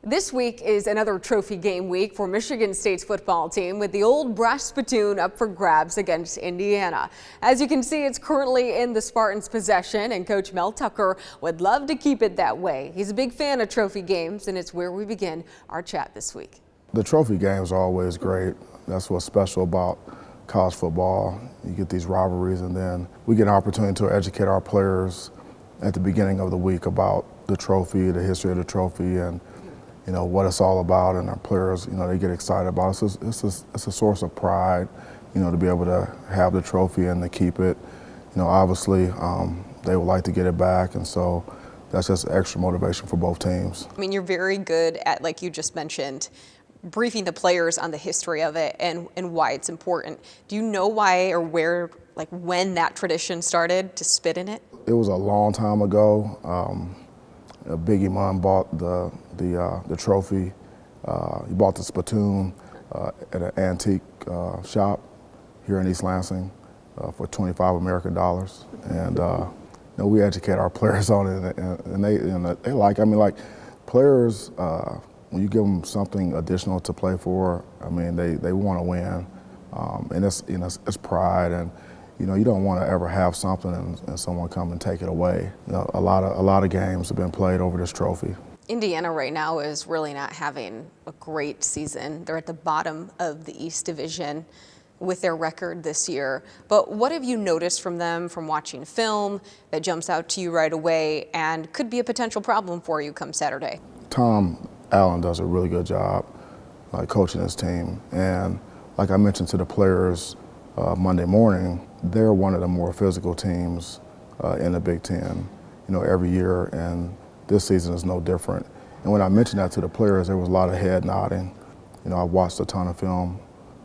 This week is another trophy game week for Michigan State's football team, with the Old Brass Spittoon up for grabs against Indiana. As you can see, it's currently in the Spartans' possession, and Coach Mel Tucker would love to keep it that way. He's a big fan of trophy games, and it's where we begin our chat this week. The trophy games are always great. That's what's special about college football. You get these rivalries, and then we get an opportunity to educate our players at the beginning of the week about the trophy, the history of the trophy, and what it's all about. And our players, they get excited about it. It's a source of pride, to be able to have the trophy and to keep it. Obviously, they would like to get it back, and so that's just extra motivation for both teams. I mean, you're very good at, like you just mentioned, briefing the players on the history of it and why it's important. Do you know why or where, when that tradition started to spit in it? It was a long time ago. Big Iman bought the trophy. He bought the spittoon at an antique shop here in East Lansing for $25 American dollars, and we educate our players on it, and they like. I mean, like players, when you give them something additional to play for, I mean, they want to win, and it's pride, and you don't want to ever have something and someone come and take it away. A lot of games have been played over this trophy. Indiana right now is really not having a great season. They're at the bottom of the East Division with their record this year. But what have you noticed from them from watching film that jumps out to you right away and could be a potential problem for you come Saturday? Tom Allen does a really good job coaching his team. And like I mentioned to the players Monday morning, they're one of the more physical teams in the Big Ten, every year, and this season is no different. And when I mentioned that to the players, there was a lot of head nodding. I watched a ton of film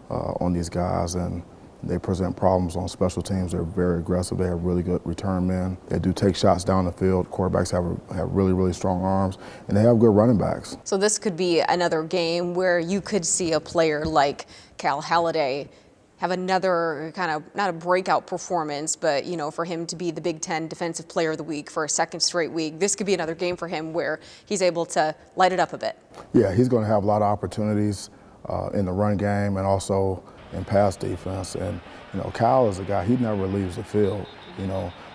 on these guys, and they present problems on special teams. They're very aggressive. They have really good return men. They do take shots down the field. Quarterbacks have really, really strong arms, and they have good running backs. So this could be another game where you could see a player like Cal Halliday have another kind of, not a breakout performance, but, for him to be the Big Ten Defensive Player of the Week for a second straight week. This could be another game for him where he's able to light it up a bit. Yeah, he's going to have a lot of opportunities in the run game and also in pass defense. And, Cal is a guy, he never leaves the field.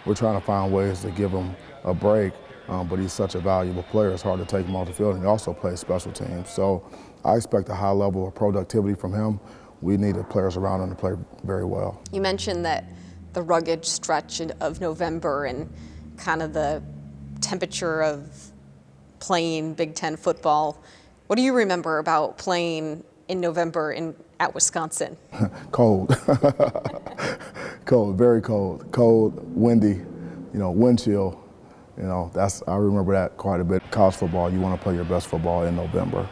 We're trying to find ways to give him a break, but he's such a valuable player. It's hard to take him off the field, and he also plays special teams. So I expect a high level of productivity from him. We need the players around him to play very well. You mentioned that the rugged stretch of November and kind of the temperature of playing Big Ten football. What do you remember about playing in November at Wisconsin? Cold. Cold, very cold. Cold, windy, wind chill. I remember that quite a bit. College football, you want to play your best football in November.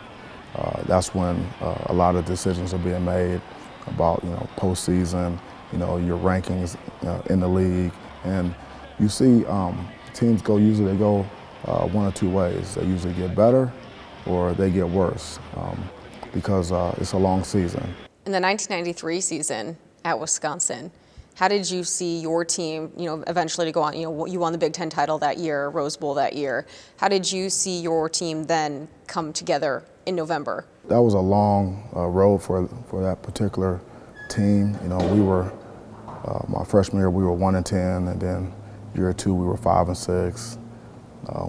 That's when a lot of decisions are being made about, postseason, your rankings in the league. And you see teams usually go one or two ways. They usually get better or they get worse because it's a long season. In the 1993 season at Wisconsin, how did you see your team, eventually to go on, you won the Big Ten title that year, Rose Bowl that year. How did you see your team then come together in November? That was a long road for that particular team. We were, my freshman year, we were 1-10, and then year two, we were 5-6.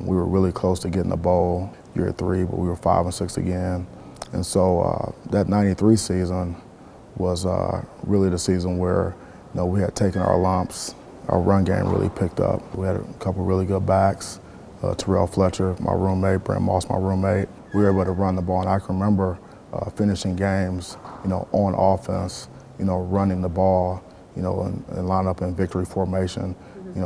We were really close to getting a bowl. Year three, but we were 5-6 again. And so that 93 season was really the season where we had taken our lumps. Our run game really picked up. We had a couple really good backs. Terrell Fletcher, my roommate, Brent Moss, my roommate. We were able to run the ball, and I can remember finishing games, on offense, running the ball, and line up in victory formation,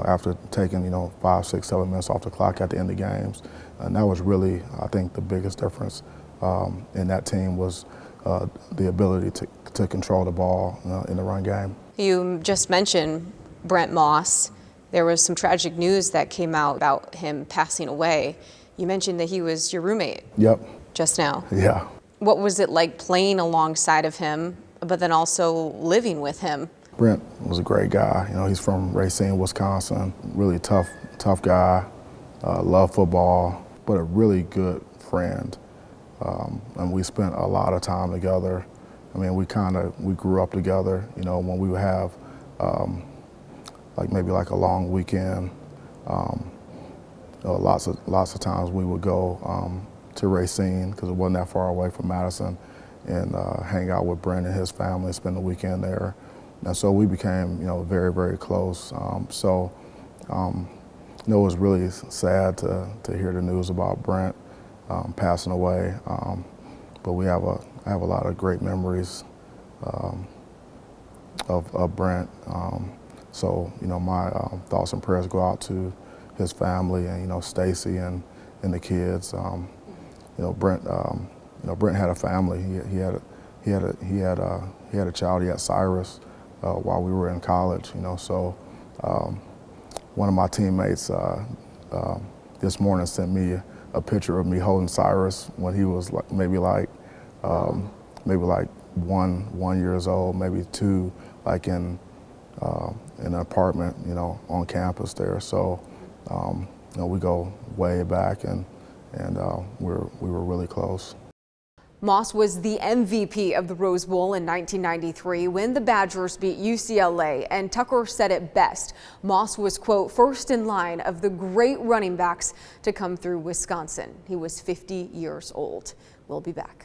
after taking, 5, 6, 7 minutes off the clock at the end of games. And that was really, I think, the biggest difference in that team was the ability to control the ball in the run game. You just mentioned Brent Moss. There was some tragic news that came out about him passing away. You mentioned that he was your roommate. Yep. Just now. Yeah. What was it like playing alongside of him, but then also living with him? Brent was a great guy. He's from Racine, Wisconsin. Really tough guy. Loved football, but a really good friend. and we spent a lot of time together. I mean, we grew up together. You know, when we would have maybe a long weekend, lots of times we would go to Racine because it wasn't that far away from Madison, and hang out with Brent and his family, spend the weekend there. And so we became, very, very close. It was really sad to hear the news about Brent passing away, but I have a lot of great memories of Brent. So my thoughts and prayers go out to his family and Stacy and the kids. Brent had a family. He had a child. He had Cyrus while we were in college. So. One of my teammates this morning sent me a picture of me holding Cyrus when he was maybe 1 years old, maybe 2, in an apartment, on campus there. So, we go way back, and we were really close. Moss was the MVP of the Rose Bowl in 1993 when the Badgers beat UCLA, and Tucker said it best. Moss was, quote, first in line of the great running backs to come through Wisconsin. He was 50 years old. We'll be back.